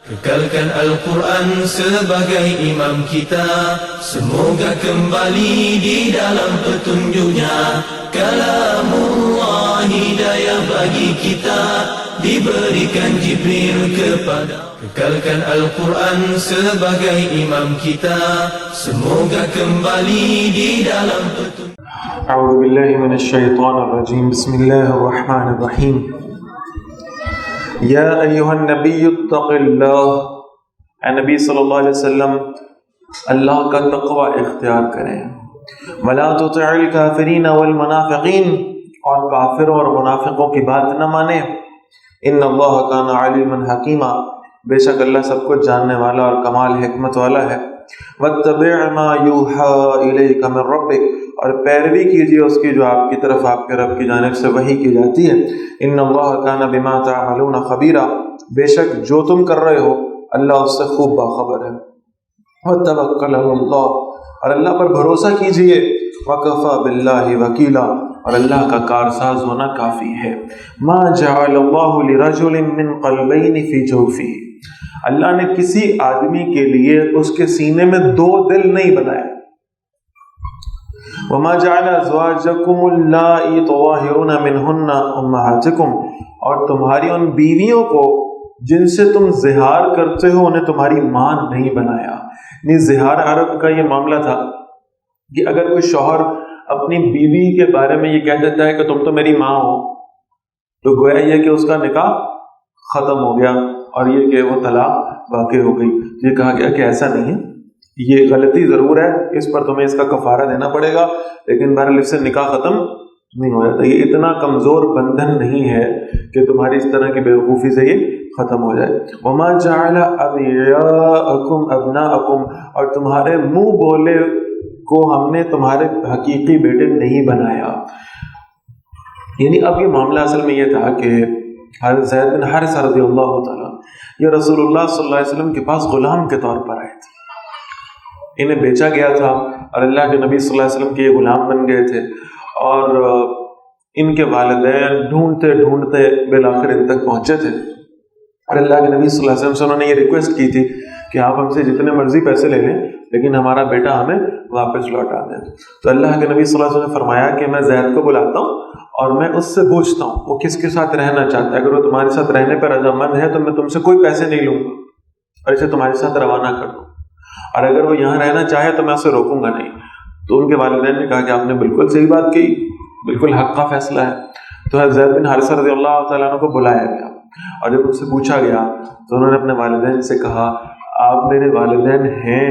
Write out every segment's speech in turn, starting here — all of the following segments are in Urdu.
Kekalkan Al-Quran sebagai imam kita, semoga kembali di dalam petunjuknya. Kalamullah hidayah bagi kita, diberikan Jibril kepada. Kekalkan Al-Quran sebagai imam kita, semoga kembali di dalam petunjuk. أعوذ بالله من الشيطان الرجيم بسم الله الرحمن الرحيم يا أيها النبي اتق الله اے نبی صلی اللہ علیہ وسلم اللہ کا تقوی اختیار کریں ولا تطع الكافرین والمنافقین اور کافروں اور منافقوں کی بات نہ مانیں ان اللہ کان علیما حکیما بے شک اللہ سب کچھ جاننے والا اور کمال حکمت والا ہے واتبع ما یوحى الیک من ربک اور پیروی کیجیے اس کی جو آپ کی طرف آپ کے رب کی جانب سے وحی کی جاتی ہے ان اللہ کان بما تعملون خبیرا بے شک جو تم کر رہے ہو اللہ اس سے خوب باخبر ہے وتوکل علی اللہ اور اللہ پر بھروسہ کیجیے وکفی باللہ وکیلا اور اللہ کا کارساز ہونا کافی ہے ما جعل اللہ لرجل من قلبین فی جوفہ اللہ نے کسی آدمی کے لیے اس کے سینے میں دو دل نہیں بنائے وما جعل ازواجکم اللائی تظاہرون منہن امہاتکم اور تمہاری ان بیویوں کو جن سے تم زہار کرتے ہو انہیں تمہاری ماں نہیں بنایا نہیں زہار عرب کا یہ معاملہ تھا کہ اگر کوئی شوہر اپنی بیوی کے بارے میں یہ کہہ دیتا ہے کہ تم تو میری ماں ہو تو گویا یہ کہ اس کا نکاح ختم ہو گیا اور یہ کہ وہ طلاق واقع ہو گئی یہ کہا گیا کہ ایسا نہیں ہے یہ غلطی ضرور ہے اس پر تمہیں اس کا کفارہ دینا پڑے گا لیکن بہرحال اس سے نکاح ختم نہیں ہو جاتا یہ اتنا کمزور بندھن نہیں ہے کہ تمہاری اس طرح کی بیوقوفی سے یہ ختم ہو جائے وما جعل ادعیاءکم ابناءکم اور تمہارے منہ بولے کو ہم نے تمہارے حقیقی بیٹے نہیں بنایا یعنی اب یہ معاملہ اصل میں یہ تھا کہ حضرت زید بن حارثہ رضی اللہ تعالیٰ یہ رسول اللہ صلی اللہ علیہ وسلم کے پاس غلام کے طور پر آئے تھے انہیں بیچا گیا تھا اور اللہ کے نبی صلی اللہ علیہ وسلم کے یہ غلام بن گئے تھے اور ان کے والدین ڈھونڈتے ڈھونڈتے بالآخر ان تک پہنچے تھے اور اللہ کے نبی صلی اللہ علیہ وسلم سے انہوں نے یہ ریکویسٹ کی تھی کہ آپ ہم سے جتنے مرضی پیسے لے لیں لیکن ہمارا بیٹا ہمیں واپس لوٹا دیں تو اللہ کے نبی صلی اللہ علیہ وسلم نے فرمایا کہ میں زید کو بلاتا ہوں اور میں اس سے پوچھتا ہوں وہ کس کے ساتھ رہنا چاہتا ہے اگر وہ تمہارے ساتھ رہنے پر رضامند ہے تو میں تم سے کوئی پیسے نہیں لوں گا اور اسے تمہارے ساتھ روانہ کر دوں اور اگر وہ یہاں رہنا چاہے تو میں اسے روکوں گا نہیں تو ان کے والدین نے کہا کہ آپ نے بالکل صحیح بات کی بالکل حق کا فیصلہ ہے تو زید بن حارثہ رضی اللہ تعالیٰ عنہ کو بلایا گیا اور جب ان سے پوچھا گیا تو انہوں نے اپنے والدین سے کہا آپ میرے والدین ہیں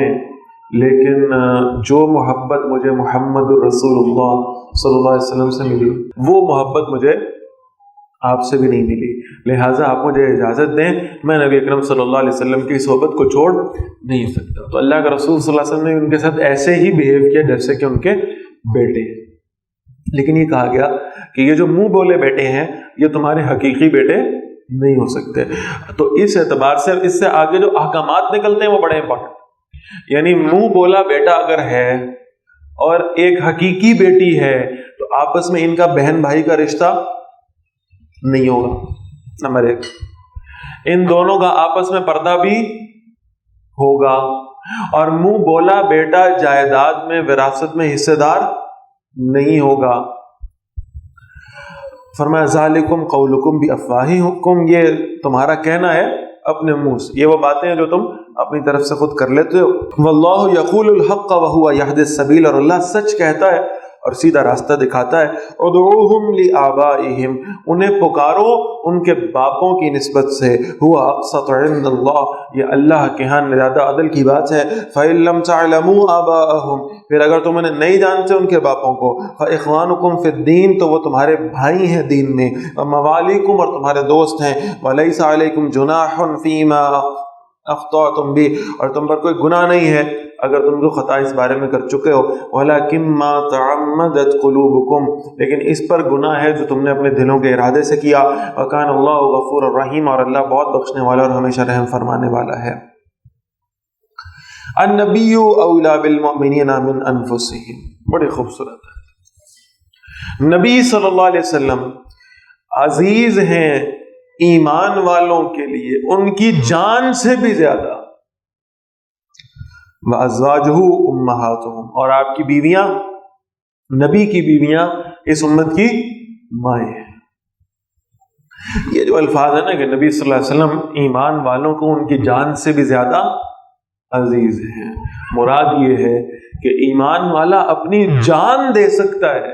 لیکن جو محبت مجھے محمد الرسول اللہ صلی اللہ علیہ وسلم سے ملی وہ محبت مجھے آپ سے بھی نہیں ملی لہٰذا آپ مجھے اجازت دیں میں نبی اکرم صلی اللہ علیہ وسلم کی صحبت کو چھوڑ نہیں سکتا تو اللہ کا رسول صلی اللہ علیہ وسلم نے ان کے ساتھ ایسے ہی بیہیو کیا جیسے کہ ان کے بیٹے لیکن یہ کہا گیا کہ یہ جو منہ بولے بیٹے ہیں یہ تمہارے حقیقی بیٹے نہیں ہو سکتے تو اس اعتبار سے اس سے آگے جو احکامات نکلتے ہیں وہ بڑے امپورٹنٹ یعنی منہ بولا بیٹا اگر ہے اور ایک حقیقی بیٹی ہے تو آپس میں ان کا بہن بھائی کا رشتہ نہیں ہوگا نمبر ایک ان دونوں کا آپس میں پردہ بھی ہوگا اور منہ بولا بیٹا جائیداد میں وراثت میں حصے دار نہیں ہوگا فرمایا ذالکم قولکم بافواہکم یہ تمہارا کہنا ہے اپنے منہ سے یہ وہ باتیں ہیں جو تم اپنی طرف سے خود کر لیتے ہو واللہ یقول الحق وہو یہدی السبیل اور اللہ سچ کہتا ہے اور سیدھا راستہ دکھاتا ہے ادعوہم لآبائہم انہیں پکارو ان کے باپوں کی نسبت سے ہوا اقسط عند اللہ یہ اللہ کے ہاں زیادہ عدل کی بات ہے فإن لم تعلموا آباءہم پھر اگر تم انہیں نہیں جانتے ان کے باپوں کو فإخوانکم فی الدین تو وہ تمہارے بھائی ہیں دین میں وموالیکم اور تمہارے دوست ہیں ولیس علیکم جناح فیما اخطأتم بھی اور تم پر کوئی گناہ نہیں ہے اگر تم جو خطا اس بارے میں کر چکے ہو وَلَكِنْ مَا تَعَمَّدَتْ قُلُوبُكُمْ لیکن اس پر گناہ ہے جو تم نے اپنے دلوں کے ارادے سے کیا وَكَانَ اللَّهُ غَفُورًا رَحِيمًا اور اللہ بہت بخشنے والا اور ہمیشہ رحم فرمانے والا ہے النبی اولیٰ بالمؤمنین من انفسہم بڑی خوبصورت ہے نبی صلی اللہ علیہ وسلم عزیز ہیں ایمان والوں کے لیے ان کی جان سے بھی زیادہ وَأَزْوَاجُهُ أُمَّهَاتُهُمْ، اور آپ کی بیویاں، نبی کی بیویاں اس امت کی مائیں ہیں۔ یہ جو الفاظ ہے نا کہ نبی صلی اللہ علیہ وسلم ایمان والوں کو ان کی جان سے بھی زیادہ عزیز ہیں، مراد یہ ہے کہ ایمان والا اپنی جان دے سکتا ہے،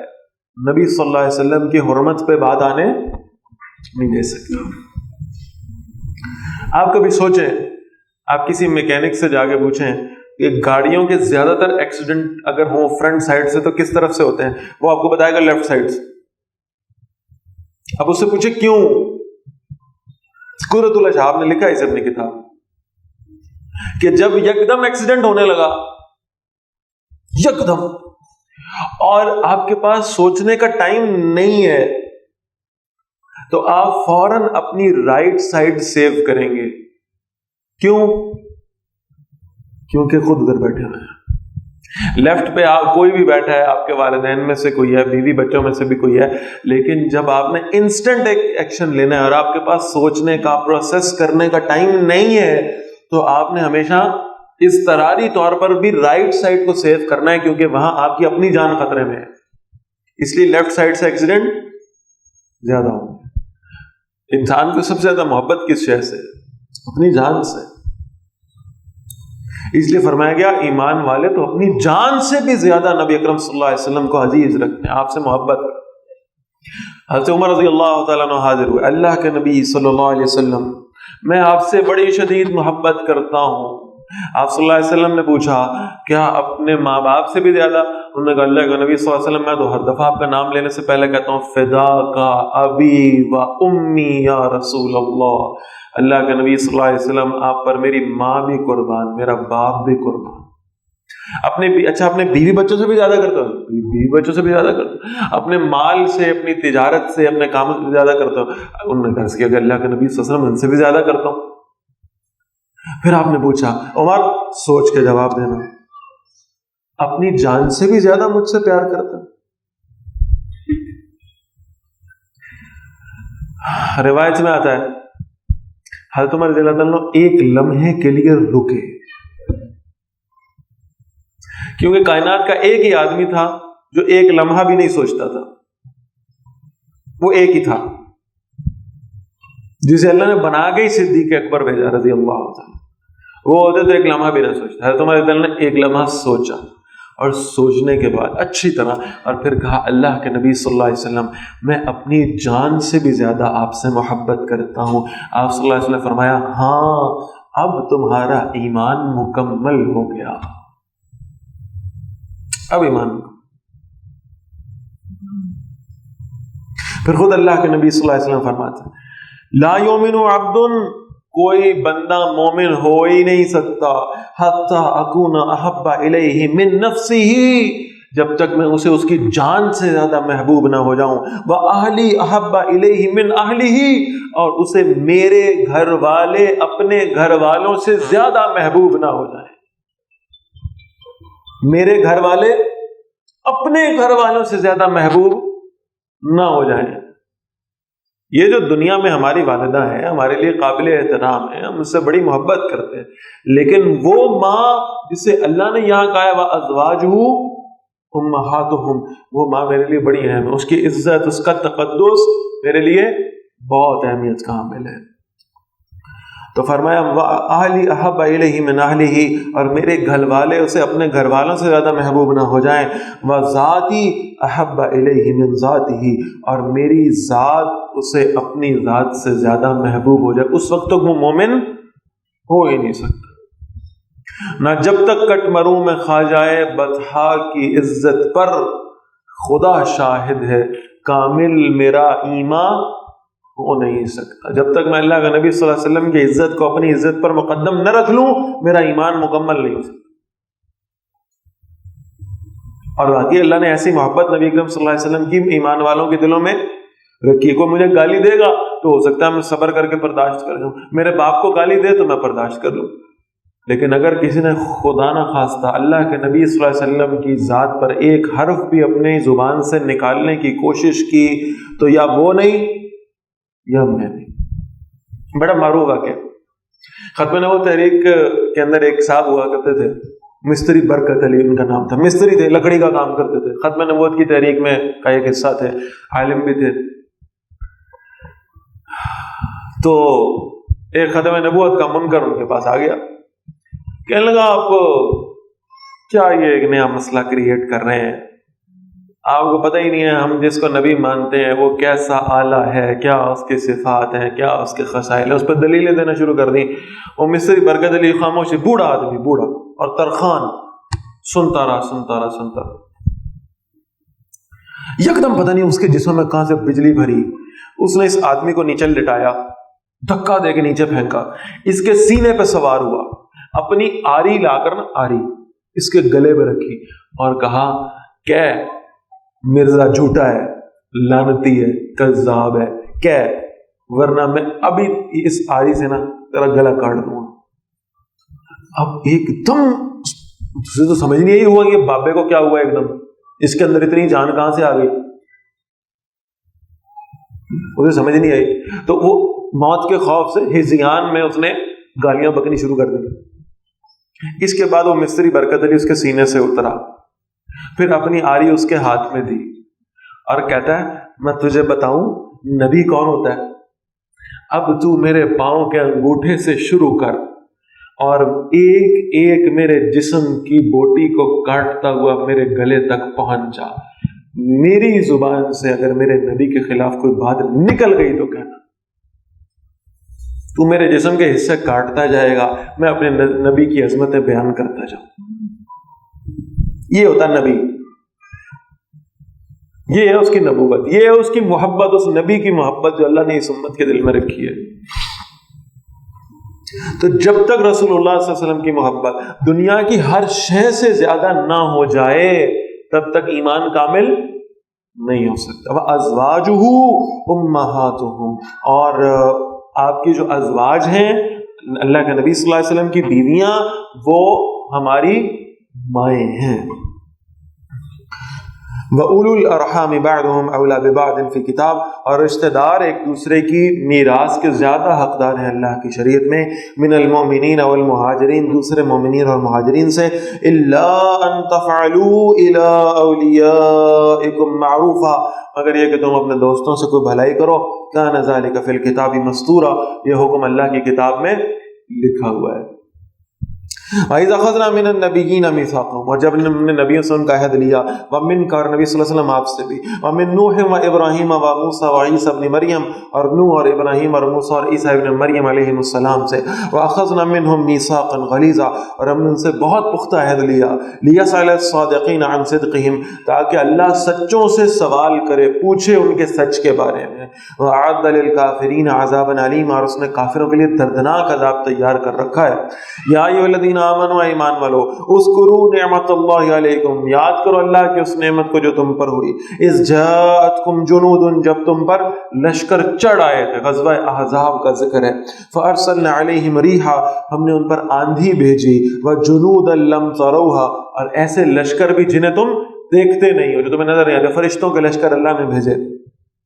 نبی صلی اللہ علیہ وسلم کی حرمت پہ بات آنے نہیں دے سکتا۔ آپ کبھی سوچیں، آپ کسی میکینک سے جا کے پوچھیں کہ گاڑیوں کے زیادہ تر ایکسیڈنٹ اگر ہوں فرنٹ سائڈ سے تو کس طرف سے ہوتے ہیں؟ وہ آپ کو بتائے گا لیفٹ سائڈ سے۔ اب اس سے پوچھیں کیوں؟ قرۃ الاشہاب نے لکھا ہے اسے اپنی کتاب کہ جب یکدم ایکسیڈنٹ ہونے لگا، یکدم، اور آپ کے پاس سوچنے کا ٹائم نہیں ہے، تو آپ فوراً اپنی رائٹ سائڈ سیو کریں گے۔ کیوں؟ کیونکہ خود ادھر بیٹھے ہوئے ہیں۔ لیفٹ پہ آپ کوئی بھی بیٹھا ہے، آپ کے والدین میں سے کوئی ہے، بیوی بچوں میں سے بھی کوئی ہے، لیکن جب آپ نے انسٹنٹ ایکشن لینا ہے اور آپ کے پاس سوچنے کا، پروسیس کرنے کا ٹائم نہیں ہے، تو آپ نے ہمیشہ اضطراری طور پر بھی رائٹ سائڈ کو سیو کرنا ہے، کیونکہ وہاں آپ کی اپنی جان خطرے میں ہے۔ اس لیے لیفٹ سائڈ سے ایکسیڈنٹ زیادہ ہوں گے۔ انسان کو سب سے زیادہ محبت کس شے سے؟ اپنی جان سے۔ اس لیے فرمایا گیا ایمان والے تو اپنی جان سے بھی زیادہ نبی اکرم صلی اللہ علیہ وسلم کو عزیز رکھتے ہیں، آپ سے محبت کرتے ہیں۔ حضرت عمر رضی اللہ تعالیٰ عنہ حاضر ہوئے، اللہ کے نبی صلی اللہ علیہ وسلم میں آپ سے بڑی شدید محبت کرتا ہوں۔ آپ صلی اللہ علیہ وسلم نے پوچھا کیا اپنے ماں باپ سے بھی زیادہ؟ انہوں نے کہا اللہ کے نبی صلی اللہ علیہ وسلم میں تو ہر دفعہ آپ کا نام لینے سے پہلے کہتا ہوں فداک ابی و امی یا رسول اللہ، اللہ کے نبی صلی اللہ علیہ وسلم آپ پر میری ماں بھی قربان، میرا باپ بھی قربان۔ اپنے بیوی بچوں سے بھی زیادہ کرتا ہوں، بیوی بچوں سے بھی زیادہ کرتا ہوں، اپنے مال سے، اپنی تجارت سے، اپنے کاموں سے بھی زیادہ کرتا ہوں۔ انہوں نے کہا کہ اللہ کے نبی صلی اللہ علیہ وسلم ان سے بھی زیادہ کرتا ہوں۔ پھر آپ نے پوچھا عمر سوچ کے جواب دینا، اپنی جان سے بھی زیادہ مجھ سے پیار کرتا ہوں؟ روایت میں آتا ہے حضرت عمر رضی اللہ عنہ ایک لمحے کے لیے رکے، کیونکہ کائنات کا ایک ہی آدمی تھا جو ایک لمحہ بھی نہیں سوچتا تھا، وہ ایک ہی تھا جسے اللہ نے بنا کے ہی صدیق اکبر بھیجا رضی اللہ عنہ۔ وہ ہوتے تو ایک لمحہ بھی نہ سوچتا۔ حضرت عمر رضی اللہ نے ایک لمحہ سوچا، اور سوچنے کے بعد اچھی طرح، اور پھر کہا اللہ کے نبی صلی اللہ علیہ وسلم میں اپنی جان سے بھی زیادہ آپ سے محبت کرتا ہوں۔ آپ صلی اللہ علیہ وسلم نے فرمایا ہاں اب تمہارا ایمان مکمل ہو گیا، اب ایمان پھر خود اللہ کے نبی صلی اللہ علیہ وسلم فرماتے ہیں لا یؤمن عبد، کوئی بندہ مومن ہو ہی نہیں سکتا حتی اکون احب الیہ من نفسہ، جب تک میں اسے اس کی جان سے زیادہ محبوب نہ ہو جاؤں، وَأَهْلِي أَحَبَّ إِلَيْهِ مِنْ أَهْلِهِ، اور اسے میرے گھر والے اپنے گھر والوں سے زیادہ محبوب نہ ہو جائیں، میرے گھر والے اپنے گھر والوں سے زیادہ محبوب نہ ہو جائیں۔ یہ جو دنیا میں ہماری والدہ ہیں ہمارے لیے قابل احترام ہیں، ہم اس سے بڑی محبت کرتے ہیں، لیکن وہ ماں جسے اللہ نے یہاں کہا ہے وَأَزْوَاجُهُ أُمَّهَاتُهُمْ، وہ ماں میرے لیے بڑی اہم ہے، اس کی عزت، اس کا تقدس میرے لیے بہت اہمیت کا حامل ہے۔ تو فرمایا وَأَهْلِي أَحَبَّ إِلَيْهِ مِنْ أَهْلِهِ، اور میرے گھر والے اسے اپنے گھر والوں سے زیادہ محبوب نہ ہو جائیں، وَذَاتِي أَحَبَّ إِلَيْهِ مِنْ ذَاتِهِ، اور میری ذات اسے اپنی ذات سے زیادہ محبوب ہو جائے، اس وقت تک وہ مومن ہو ہی نہیں سکتا۔ نہ جب تک کٹ مروں میں کھا جائے بطحا کی عزت پر، خدا شاہد ہے کامل میرا ایمان ہو نہیں سکتا، جب تک میں اللہ کا نبی صلی اللہ علیہ وسلم کی عزت کو اپنی عزت پر مقدم نہ رکھ لوں میرا ایمان مکمل نہیں ہو سکتا۔ اور واقعی اللہ نے ایسی محبت نبی اکرم صلی اللہ علیہ وسلم کی ایمان والوں کے دلوں میں رکھی، کوئی مجھے گالی دے گا تو ہو سکتا ہے میں صبر کر کے برداشت کر لوں، میرے باپ کو گالی دے تو میں برداشت کر لوں، لیکن اگر کسی نے خدا نہ خواستہ اللہ کے نبی صلی اللہ علیہ وسلم کی ذات پر ایک حرف بھی اپنی زبان سے نکالنے کی کوشش کی تو یا وہ نہیں یا میں نہیں۔ بڑا معروف واقعہ. ختم نبوت تحریک کے اندر ایک صاحب ہوا کرتے تھے, مستری برکت علی ان کا نام تھا. مستری تھے, لکڑی کا کام کرتے تھے. ختم نبوت کی تحریک میں کا ایک حصہ تھے, عالم بھی تھے. تو ایک ختم نبوت کا منکر ان کے پاس آ گیا, کہنے لگا آپ کیا یہ ایک نیا مسئلہ کریٹ کر رہے ہیں, آپ کو پتہ ہی نہیں ہے ہم جس کو نبی مانتے ہیں وہ کیسا اعلیٰ ہے, کیا اس کے صفات ہیں, کیا اس کے خصائل ہیں. اس پہ دلیلیں دینا شروع کر دیں. وہ مصری برکت علی خاموش, بوڑھا آدمی, بوڑھا اور ترخان, سنتا رہا. یکدم پتہ نہیں اس کے جسم میں کہاں سے بجلی بھری. اس نے اس آدمی کو نیچے لٹایا, دھکا دے کے نیچے پھینکا, اس کے سینے پہ سوار ہوا, اپنی آری لا کر آری اس کے گلے میں رکھی اور کہا کہ مرزا جھوٹا ہے, لعنتی ہے, کذاب ہے, کہ ورنہ میں ابھی اس آری سے نا تیرا گلا کاٹ دوں گا. اب ایک دم تجھے تو سمجھ نہیں ہوا کہ بابے کو کیا ہوا, ایک دم اس کے اندر اتنی جان کہاں سے آ گئی, اسے سمجھ نہیں آئی. تو وہ موت کے خوف سے ہزیان میں اس نے گالیاں بکنی شروع کر دی. اس کے بعد وہ مستری برکت علی اس کے سینے سے اترا, پھر اپنی آری اس کے ہاتھ میں دی اور کہتا ہے میں تجھے بتاؤں نبی کون ہوتا ہے, اب تو میرے پاؤں کے انگوٹھے سے شروع کر اور ایک ایک میرے جسم کی بوٹی کو کاٹتا ہوا میرے گلے تک پہنچ جا. میری زبان سے اگر میرے نبی کے خلاف کوئی بات نکل گئی تو کہنا. تو میرے جسم کے حصے کاٹتا جائے گا, میں اپنے نبی کی عظمتیں بیان کرتا جاؤں. یہ ہوتا نبی, یہ ہے اس کی نبوت, یہ ہے اس کی محبت, اس نبی کی محبت جو اللہ نے اس امت کے دل میں رکھی ہے. تو جب تک رسول اللہ صلی اللہ علیہ وسلم کی محبت دنیا کی ہر شے سے زیادہ نہ ہو جائے تب تک ایمان کامل نہیں ہو سکتا. وَأَزْوَاجُهُ أُمَّهَاتُهُمْ, اور آپ کی جو ازواج ہیں اللہ کے نبی صلی اللہ علیہ وسلم کی بیویاں, وہ ہماری مائیں ہیں. وَأُولُو الْأَرْحَامِ بَعْضُهُمْ أَوْلَىٰ بِبَعْضٍ فِي الْكِتَابِ, اور رشتہ دار ایک دوسرے کی میراث کے زیادہ حقدار ہیں اللہ کی شریعت میں. من المؤمنین والمہاجرین, دوسرے مومنین اور مہاجرین سے. إِلَّا أَن تَفْعَلُوا إِلَىٰ أَوْلِيَائِكُمْ مَعْرُوفًا, مگر یہ کہ تم اپنے دوستوں سے کوئی بھلائی کرو. كَانَ ذَلِكَ فِي الْكِتَابِ مَسْطُورًا, یہ حکم اللہ کی کتاب میں لکھا ہوا ہے. وَإِذَا أَخَذْنَا مِنَ النَّبِيِّينَ مِيثَاقَهُمْ, اور جب ہم نے نبیوں سے ان کا عہد لیا. وَمِنْكَ, اور نبی صلی اللہ علیہ وسلم آپ سے بھی. وَمِن نُوحٍ وَإِبْرَاهِيمَ وَمُوسَىٰ وَعِيسَىٰ ابْنِ مَرْيَمَ, اور نوح اور ابراہیم اور موسیٰ اور عیسیٰ ابن مریم علیہم السلام سے. وَأَخَذْنَا مِنْهُمْ مِيثَاقًا غَلِيظًا, اور ہم نے ان سے بہت پختہ عہد لیا. لِيَسْأَلَ الصَّادِقِينَ عَنْ صِدْقِهِمْ, تاکہ اللہ سچوں سے سوال کرے, پوچھے ان کے سچ کے بارے میں. وَأَعَدَّ لِلْكَافِرِينَ عَذَابًا عَلِيمًا, اور اس نے کافروں کے لیے دردناک عذاب تیار کر رکھا ہے. یا ایھا الذین آمنوا, ایمان والو, اذکروا نعمت اللہ علیکم, یاد کرو اللہ کی اس نعمت کو جو تم پر ہوئی. اذ جاءتکم جنود, جب تم پر لشکر چڑھ آئے تھے, غزوہ احزاب کا ذکر ہے. فارسلنا علیہم ریحا, ہم نے ان پر آندھی بھیجی. وجنودا لم تروها, اور ایسے لشکر بھی جنہیں تم دیکھتے نہیں ہو, جو تمہیں نظر نہیں آتے, فرشتوں کے لشکر اللہ نے بھیجے.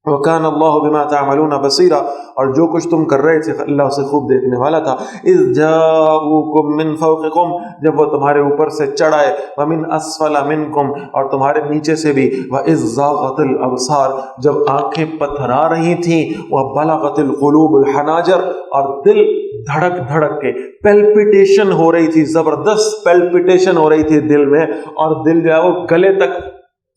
وَكَانَ اللَّهُ بِمَا تَعْمَلُونَ بَصِيرًا, اور جو کچھ تم کر رہے تھے اللہ اسے خوب دیکھنے والا تھا. اِذْ جَاءُوكُم مِّن فَوْقِكُمْ, جب وہ تمہارے اوپر سے چڑھ آئے. وَمِنْ أَسْفَلَ مِنْكُمْ, اور تمہارے نیچے سے بھی. وَإِذْ زَاغَتِ الْأَبْصَارُ, جب آنکھیں پتھرا رہی تھیں. وَبَلَغَتِ الْقُلُوبُ الْحَنَاجِرَ, اور دل دھڑک دھڑک کے پیلپیٹیشن ہو رہی تھی, زبردست پیلپیٹیشن ہو رہی تھی دل میں, اور دل جو ہے وہ گلے تک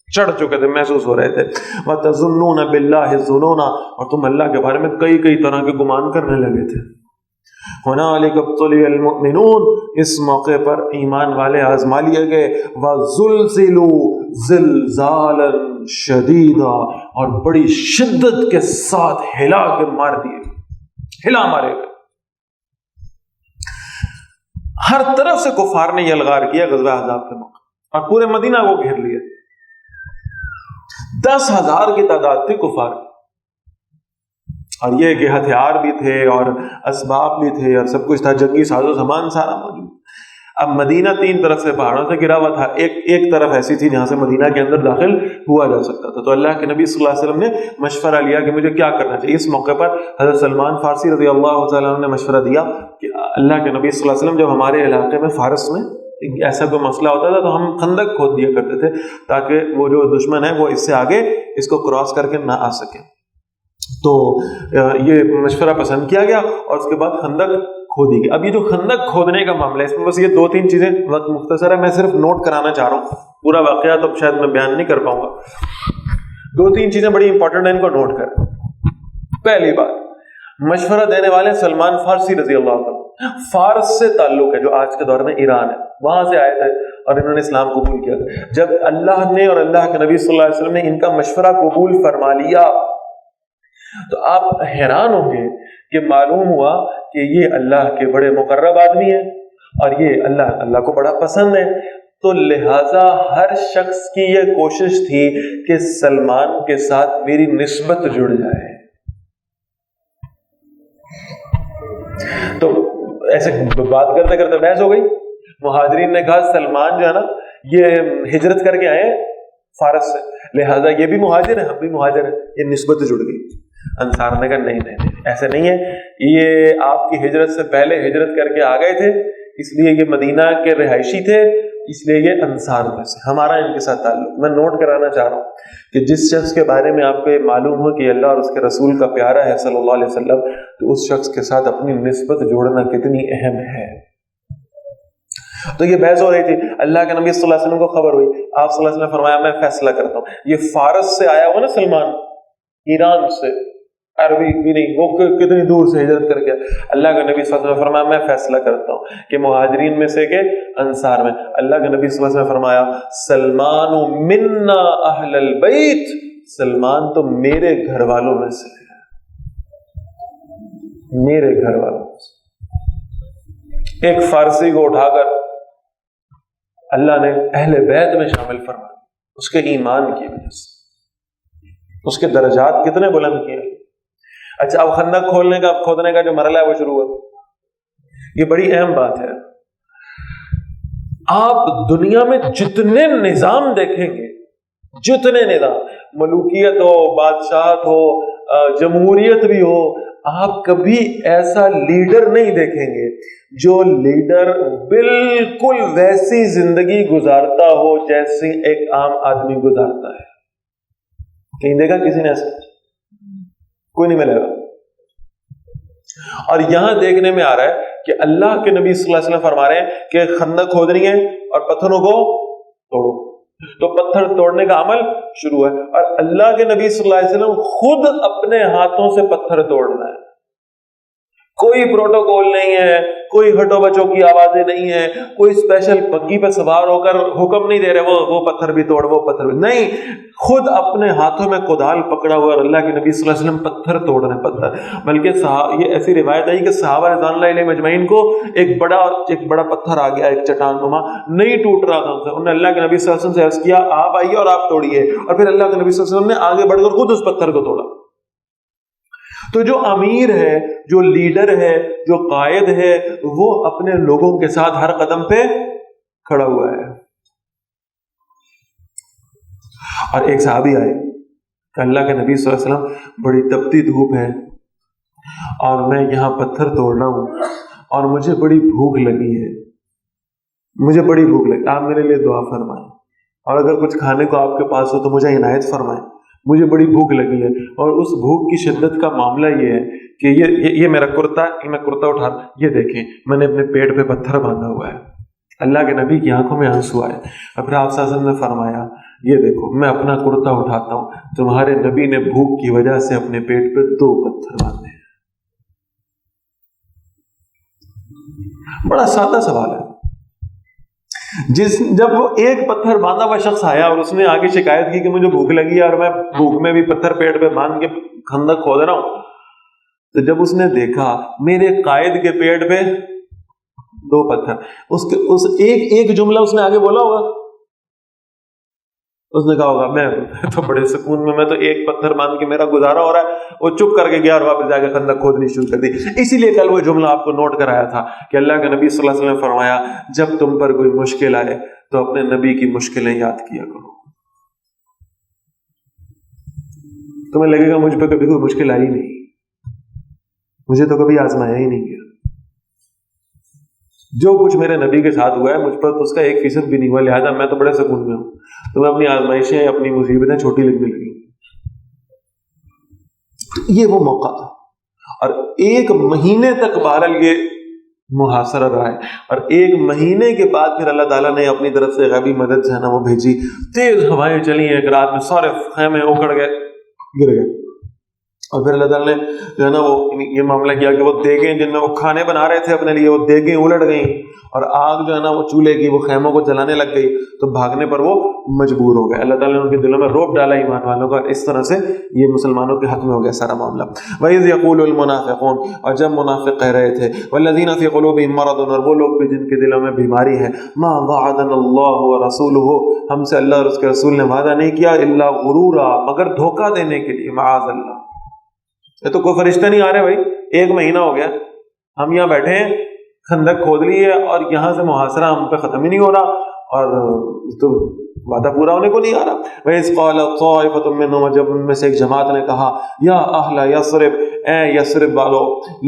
چڑھ چکے تھے, محسوس ہو رہے تھے. وَتَظُنُّونَ بِاللَّهِ الظُّنُونَ, اور تم اللہ کے بارے میں کئی کئی طرح کے گمان کرنے لگے تھے. هُنَالِكَ ابْتُلِيَ الْمُؤْمِنُونَ, اس موقع پر ایمان والے آزما لیے گئے. وَزُلْزِلُوا زِلْزَالًا شَدِيدًا, اور بڑی شدت کے ساتھ ہلا کے مار دیے, ہلا مارے گئے. ہر طرف سے کفار نے یہ الغار کیا غزوہ احزاب کے موقع, اور پورے مدینہ کو گھیر لیا. 10,000 کی تعداد تھی کفار, اور یہ کہ ہتھیار بھی تھے اور اسباب بھی تھے اور سب کچھ تھا, جنگی ساز و سامان سارا موجود. اب مدینہ 3 طرف سے پہاڑوں سے گرا ہوا تھا، ایک طرف ایسی تھی جہاں سے مدینہ کے اندر داخل ہوا جا سکتا تھا. تو اللہ کے نبی صلی اللہ علیہ وسلم نے مشورہ لیا کہ مجھے کیا کرنا چاہیے. اس موقع پر حضرت سلمان فارسی رضی اللہ تعالیٰ عنہ نے مشورہ دیا کہ اللہ کے نبی صلی اللہ علیہ وسلم جب ہمارے علاقے میں فارس میں ایسا کوئی مسئلہ ہوتا تھا تو ہم خندق کھود دیا کرتے تھے تاکہ وہ جو دشمن ہے وہ اس سے آگے اس کو کراس کر کے نہ آ سکے. تو یہ مشورہ پسند کیا گیا اور اس کے بعد خندق کھودی گئی. اب یہ جو خندق کھودنے کا معاملہ ہے اس میں بس یہ 2-3 چیزیں، وقت مختصر ہے، میں صرف نوٹ کرانا چاہ رہا ہوں، پورا واقعہ تو شاید میں بیان نہیں کر پاؤں گا. 2-3 چیزیں بڑی امپورٹنٹ ہیں، ان کو نوٹ کریں. پہلی بات، مشورہ دینے والے سلمان فارسی رضی اللہ عنہ، فارس سے تعلق ہے جو آج کے دور میں ایران ہے، وہاں سے آئے تھے اور انہوں نے اسلام قبول کیا. جب اللہ نے اور اللہ کے نبی صلی اللہ علیہ وسلم نے ان کا مشورہ قبول فرما لیا تو آپ حیران ہوں گے کہ معلوم ہوا کہ یہ اللہ کے بڑے مقرب آدمی ہیں اور یہ اللہ کو بڑا پسند ہے. تو لہٰذا ہر شخص کی یہ کوشش تھی کہ سلمان کے ساتھ میری نسبت جڑ جائے. تو ایسے بات کرتے کرتے بحث ہو گئی. مہاجرین نے کہا سلمان جو ہے نا یہ ہجرت کر کے آئے فارس سے، لہٰذا یہ بھی مہاجر ہے، ہم بھی مہاجر ہیں، یہ نسبت جڑ گئی. انصار نے کہا نہیں ایسے نہیں ہے، یہ آپ کی ہجرت سے پہلے ہجرت کر کے آ گئے تھے، اس لیے یہ مدینہ کے رہائشی تھے، اس لیے یہ انصار میں سے، ہمارا ان کے ساتھ تعلق. میں نوٹ کرانا چاہ رہا ہوں کہ جس شخص کے بارے میں آپ کو یہ معلوم ہو کہ اللہ اور اس کے رسول کا پیارا ہے صلی اللہ علیہ وسلم، تو اس شخص کے ساتھ اپنی نسبت جوڑنا کتنی اہم ہے. تو یہ بحث ہو رہی تھی. اللہ کے نبی صلی اللہ علیہ وسلم کو خبر ہوئی. آپ صلی اللہ علیہ وسلم نے فرمایا میں فیصلہ کرتا ہوں. یہ فارس سے آیا ہوا نا سلمان، ایران سے، عربی بھی نہیں، وہ کتنی دور سے ہجرت کر کے. اللہ کے نبی صلی اللہ علیہ وسلم نے فرمایا میں فیصلہ کرتا ہوں کہ مہاجرین میں سے کہ انصار میں. اللہ کے نبی صلی اللہ علیہ وسلم نے فرمایا سلمان منا اہل البیت، سلمان تو میرے گھر والوں میں سے ہے، میرے گھر والوں میں سے. ایک فارسی کو اٹھا کر اللہ نے اہل بیت میں شامل فرمایا اس کے ایمان کی وجہ سے، اس کے درجات کتنے بلند کیے. اچھا اب خندق کھودنے کا جو مرحلہ ہے وہ شروع ہوا. یہ بڑی اہم بات ہے. آپ دنیا میں جتنے نظام دیکھیں گے، جتنے نظام، ملوکیت ہو، بادشاہت ہو، جمہوریت بھی ہو، آپ کبھی ایسا لیڈر نہیں دیکھیں گے جو لیڈر بالکل ویسی زندگی گزارتا ہو جیسی ایک عام آدمی گزارتا ہے. کہیں دیکھا کسی نے ایسا؟ کوئی نہیں ملے گا. اور یہاں دیکھنے میں آ رہا ہے کہ اللہ کے نبی صلی اللہ علیہ وسلم فرما رہے ہیں کہ خندق کھودنی ہے اور پتھروں کو توڑو. تو پتھر توڑنے کا عمل شروع ہے اور اللہ کے نبی صلی اللہ علیہ وسلم خود اپنے ہاتھوں سے پتھر توڑنا ہے. کوئی پروٹوکول نہیں ہے، کوئی ہٹو بچوں کی آوازیں نہیں ہے، کوئی اسپیشل بگی پہ سوار ہو کر حکم نہیں دے رہے وہ پتھر بھی توڑ، وہ پتھر بھی نہیں. خود اپنے ہاتھوں میں کدال پکڑا ہوا اور اللہ کے نبی صلی اللہ علیہ وسلم پتھر توڑ رہے ہیں. پتھر بلکہ یہ ایسی روایت ہے کہ صحابہ رضوان اللہ علیہم اجمعین کو ایک بڑا پتھر آ گیا، ایک چٹان نما، نہیں ٹوٹ رہا تھا ان سے. انہوں نے اللہ کے نبی صلی اللہ علیہ وسلم سے عرض کیا آپ آئیے اور آپ توڑیے، اور پھر اللہ کے نبی صلی اللہ علیہ وسلم نے آگے بڑھ کر خود اس پتھر کو توڑا. تو جو امیر ہے، جو لیڈر ہے، جو قائد ہے، وہ اپنے لوگوں کے ساتھ ہر قدم پہ کھڑا ہوا ہے. اور ایک صحابی آئے کہ اللہ کے نبی صلی اللہ علیہ وسلم بڑی تپتی دھوپ ہے اور میں یہاں پتھر توڑ رہا ہوں اور مجھے بڑی بھوک لگی ہے، مجھے بڑی بھوک لگی، آپ میرے لیے دعا فرمائیں اور اگر کچھ کھانے کو آپ کے پاس ہو تو مجھے عنایت فرمائیں، مجھے بڑی بھوک لگی ہے. اور اس بھوک کی شدت کا معاملہ یہ ہے کہ یہ میرا کرتا ہے، میں کرتا اٹھا، یہ دیکھیں میں نے اپنے پیٹ پہ پتھر باندھا ہوا ہے. اللہ کے نبی کی آنکھوں میں آنسو آئے اور پھر آپ صلی اللہ علیہ وسلم نے فرمایا یہ دیکھو میں اپنا کرتا اٹھاتا ہوں، تمہارے نبی نے بھوک کی وجہ سے اپنے پیٹ پہ 2 پتھر باندھے. بڑا سادہ سوال ہے. جب وہ ایک پتھر باندھا ہوا شخص آیا اور اس نے آگے شکایت کی کہ مجھے بھوک لگی ہے اور میں بھوک میں بھی پتھر پیٹ پہ باندھ کے خندق کھود رہا ہوں، تو جب اس نے دیکھا میرے قائد کے پیٹ پہ 2 پتھر، اس ایک جملہ اس نے آگے بولا ہوگا اس نے کہا ہوگا میں تو بڑے سکون میں تو ایک پتھر باندھ کے میرا گزارا ہو رہا ہے، وہ چپ کر کے گیا اور واپس جا کے خندق کھودنی شروع کر دی۔ اسی لیے کل وہ جملہ آپ کو نوٹ کرایا تھا کہ اللہ کے نبی صلی اللہ علیہ وسلم نے فرمایا جب تم پر کوئی مشکل آئے تو اپنے نبی کی مشکلیں یاد کیا کرو۔ تمہیں لگے گا مجھ پہ کبھی کوئی مشکل آئی نہیں، مجھے تو کبھی آزمایا ہی نہیں گیا، جو کچھ میرے نبی کے ساتھ ہوا ہے مجھ پر تو اس کا 1% بھی نہیں ہوا، لہٰذا میں تو بڑے سکون میں ہوں۔ تمہیں اپنی آزمائشیں اپنی مصیبتیں چھوٹی لگنے لگی۔ یہ وہ موقع تھا، اور 1 مہینے تک بہرحال یہ محاصرہ رہا ہے، اور 1 مہینے کے بعد پھر اللہ تعالیٰ نے اپنی طرف سے غیبی مدد جو ہے نا وہ بھیجی، تیز ہوائیں چلی، ایک رات میں سارے خیمے اکھڑ گئے، گر گئے، اور پھر اللہ تعالیٰ نے جو ہے نا وہ یہ معاملہ کیا کہ وہ دیگیں جن میں وہ کھانے بنا رہے تھے اپنے لیے، وہ دیگیں الٹ گئیں، اور آگ جو ہے نا وہ چولہے کی وہ خیموں کو جلانے لگ گئی، تو بھاگنے پر وہ مجبور ہو گئے۔ اللہ تعالیٰ نے ان کے دلوں میں رعب ڈالا ایمان والوں کا، اس طرح سے یہ مسلمانوں کے حق میں ہو گیا سارا معاملہ۔ وَإِذْ يَقُولُ الْمُنَافِقُونَ، اور جب منافق کہہ رہے تھے، وَالَّذِينَ فِي قُلُوبِهِم مَرَضٌ، اور وہ لوگ بھی جن کے دلوں میں بیماری ہے، مَا وَعَدَنَا اللَّهُ وَرَسُولُهُ، ہم سے اللہ اور اس کے رسول نے وعدہ نہیں کیا، إِلَّا غُرُورًا، مگر دھوکہ دینے کے لیے، معاذ اللہ۔ یہ تو کوئی فرشتہ نہیں آ رہے بھائی، 1 مہینہ ہو گیا ہم یہاں بیٹھے ہیں، خندق کھود لی ہے اور یہاں سے محاصرہ ہم پہ ختم ہی نہیں ہو رہا، اور تو وعدہ پورا ہونے کو نہیں آ رہا۔ وَإِذْ قَالَتْ طَائِفَةٌ مِّنْهُمْ، جب ان میں سے ایک جماعت نے کہا، یا اہل یثرب، اے یثرب والو،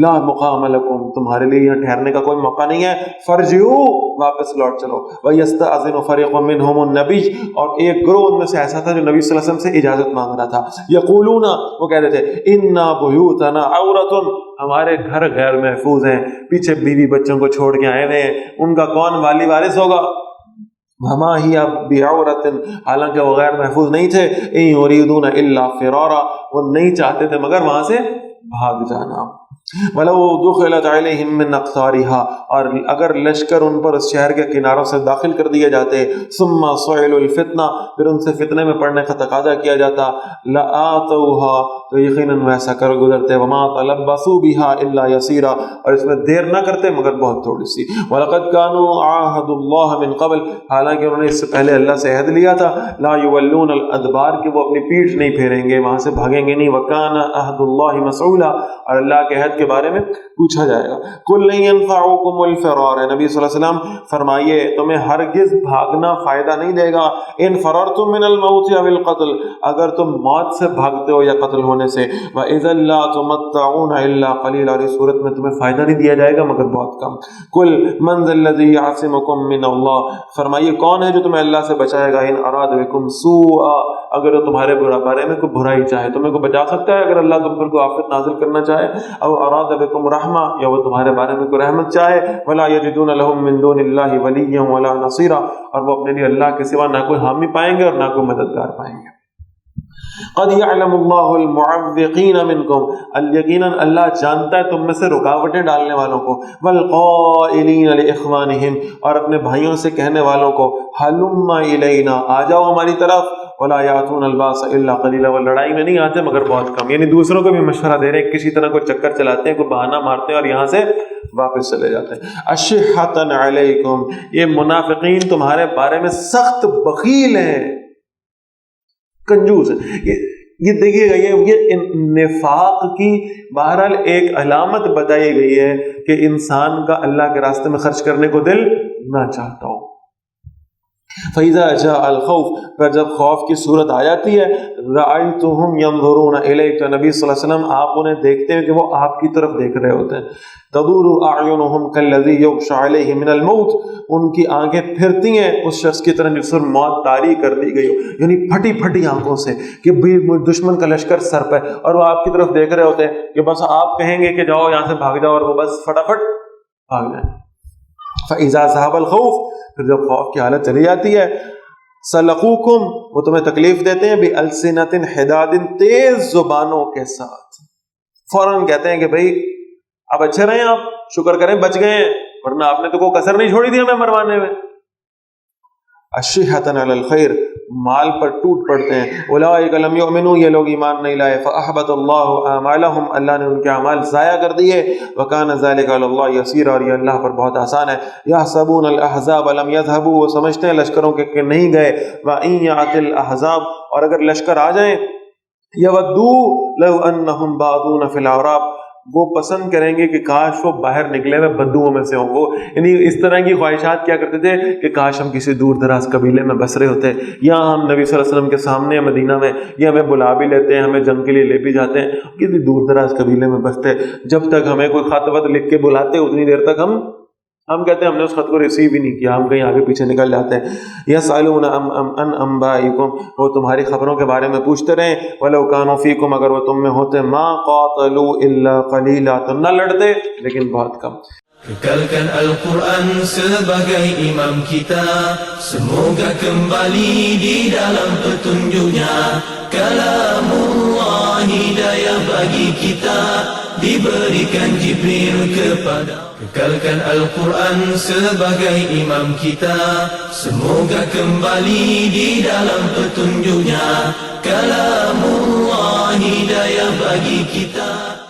لا مقام لکم، تمہارے لیے یہاں ٹھہرنے کا کوئی موقع نہیں ہے، فرجعوا، واپس لوٹ چلو۔ وَيَسْتَأْذِنُ فَرِيقٌ مِّنْهُمُ النَّبِيُّ، اور ایک گروہ ان میں سے ایسا تھا جو نبی صلی اللہ علیہ وسلم سے اجازت مانگ رہا تھا، یقولون، وہ کہتے تھے، اِنَّا بُیُوتَنَا عَوْرَةٌ، ہمارے گھر غیر محفوظ ہیں، پیچھے بیوی بچوں کو چھوڑ کے آئے ہوئے ہیں، ان کا کون والی وارث ہوگا؟ وما ہی بعورت، حالانکہ وہ غیر محفوظ نہیں تھے، ان یریدون الا فرارا، وہ نہیں چاہتے تھے مگر وہاں سے بھاگ جانا۔ وَلَوْ دُخِلَتْ عَلَيْهِمْ مِنْ أَقْطَارِهَا، اور اگر لشکر ان پر اس شہر کے کناروں سے داخل کر دیے جاتے، ثُمَّ سُئِلُوا الْفِتْنَةَ، پھر ان سے فتنے میں پڑنے کا تقاضا کیا جاتا، لَآتَوْهَا، تو یقیناً وہ ایسا کر گزرتے، وَمَا تَلَبَّثُوا بِهَا إِلَّا يَسِيرًا، اور اس میں دیر نہ کرتے مگر بہت تھوڑی سی۔ وَلَقَدْ كَانُوا عَاهَدُوا اللَّهَ مِنْ قَبْلُ، حالانکہ انہوں نے اس سے پہلے اللہ سے عہد لیا تھا، لَا يُوَلُّونَ الْأَدْبَارَ، کہ وہ اپنی پیٹھ نہیں پھیریں گے، وہاں سے بھاگیں گے نہیں، وَكَانَ عَهْدُ اللَّهِ مَسْئُولًا، اور اللہ کے عہد کے بارے میں پوچھا جائے گا۔ قُلْ لَن يَنفَعُكُمُ الْفِرَارُ، نبی صلی اللہ علیہ وسلم فرمائیے تمہیں ہرگز بھاگنا فائدہ نہیں دے گا، ان فررتم من الموت او القتل، اگر تم موت سے بھاگتے ہو یا قتل ہونے سے، وَإِذًا لَّا تُمَتَّعُونَ إِلَّا قَلِيلًا، اور اس صورت میں تمہیں فائدہ نہیں دیا جائے گا مگر بہت کم۔ قُلْ مَنْ ذَا الَّذِي يَعْصِمُكُم مِّنَ اللَّهِ، فرمائیے کون ہے جو تمہیں اللہ سے بچائے گا، ان اراد بكم سوءا، اگر وہ تمہارے بارے میں کوئی برائی چاہے، تمہیں کو بچا سکتا ہے اگر اللہ تم پر کوئی آفت نازل کرنا چاہے، او اراد بكم رحمہ، یا وہ تمہارے بارے میں کوئی رحمت چاہے، ولا يجدون لهم من دون الله وليا ولا نصيرا، اور وہ اپنے لیے اللہ کے سوا نہ کوئی حامی پائیں گے اور نہ کوئی مددگار پائیں گے۔ قد يعلم الله المعوقين منكم، یقیناً اللہ جانتا ہے تم میں سے رکاوٹیں ڈالنے والوں کو، والقائلین لاخوانهم، اور اپنے بھائیوں سے کہنے والوں کو، ہلم الینا، آ جاؤ ہماری طرف، ولا یاتون الباس الا قلیلا، وہ لڑائی میں نہیں آتے مگر بہت کم، یعنی دوسروں کو بھی مشورہ دے رہے ہیں، کسی طرح کوئی چکر چلاتے ہیں، کوئی بہانہ مارتے ہیں اور یہاں سے واپس چلے جاتے ہیں۔ اشحۃ علیکم، یہ منافقین تمہارے بارے میں سخت بخیل ہیں، کنجوس ہے۔ یہ دیکھیے گا، یہ نفاق کی بہرحال ایک علامت بتائی گئی ہے کہ انسان کا اللہ کے راستے میں خرچ کرنے کو دل نہ چاہتا ہو۔ فَإِذَا جَاءَ الْخَوْفُ، پر جب خوف کی صورت آ جاتی ہے، رَأَيْتُهُمْ يَنْظُرُونَ إِلَيْكَ، تو نبی صلی اللہ علیہ وسلم آپ انہیں دیکھتے ہیں کہ وہ آپ کی طرف دیکھ رہے ہوتے ہیں، تَدُورُ أَعْيُنُهُمْ كَالَّذِي يُغْشَى عَلَيْهِ مِنَ الْمَوْتِ، ان کی آنکھیں پھرتی ہیں اس شخص کی طرح جس پر موت طاری کر دی گئی ہو، یعنی پھٹی پھٹی آنکھوں سے کہ دشمن کا لشکر سر پہ، اور وہ آپ کی طرف دیکھ رہے ہوتے ہیں کہ بس آپ کہیں گے کہ جاؤ یہاں سے بھاگ جاؤ، اور وہ بس فٹافٹ بھاگ جائیں۔ فَإِذَا ذَهَبَ الْخَوْفُ، پھر جب خوف کی حالت چلی جاتی ہے، سلقوکم، وہ تمہیں تکلیف دیتے ہیں، بِأَلْسِنَةٍ حِدَادٍ، تیز زبانوں کے ساتھ، فوراً کہتے ہیں کہ بھئی اب اچھے رہے آپ، شکر کریں بچ گئے ہیں، ورنہ آپ نے تو کوئی کسر نہیں چھوڑی تھی ہمیں مروانے میں۔ اشحۃ علی الخیر، مال پر ٹوٹ پڑتے ہیں. اولئک لم یؤمنوا، یہ لوگ ایمان نہیں لائے. فاحبط اللہ اعمالهم، اللہ نے ان کے اعمال ضائع کر دیے. وکان ذلک علی اللہ یسیر، اور یہ اللہ پر بہت آسان ہے. یحسبون الاحزاب لم یذهبوا، وہ سمجھتے ہیں لشکروں کے کہ نہیں گئے. وان یأتی الاحزاب، اور اگر لشکر آ جائیں، یودوا لو انہم بادون فی الاعراب، وہ پسند کریں گے کہ کاش وہ باہر نکلے ہوئے بدوؤں میں سے ہوں. وہ یعنی اس طرح کی خواہشات کیا کرتے تھے کہ کاش ہم کسی دور دراز قبیلے میں بس رہے ہوتے، یا ہم نبی صلی اللہ علیہ وسلم کے سامنے مدینہ میں، یا ہمیں بلا بھی لیتے ہیں، ہمیں جنگ کے لیے لے بھی جاتے ہیں، کسی دور دراز قبیلے میں بستے. جب تک ہمیں کوئی خط وط لکھ کے بلاتے اتنی دیر تک ہم کہتے ہیں ہم نے اس خط کو ریسیو ہی نہیں کیا، ہم کہیں آگے پیچھے نکل جاتے ہیں. یسألون عن انبائکم، وہ تمہاری خبروں کے بارے میں پوچھتے رہیں. ولو کانوا فیکم، اگر وہ تم میں ہوتے، ما قاتلوا الا قلیلا، تو نہ لڑتے لیکن بہت کم. Kekalkan Al-Quran sebagai imam kita, semoga kembali di dalam petunjuknya. Kalamullah hidayah bagi kita, diberikan Jibril kepada. Kekalkan Al-Quran sebagai imam kita, semoga kembali di dalam petunjuknya. Kalamullah hidayah bagi kita.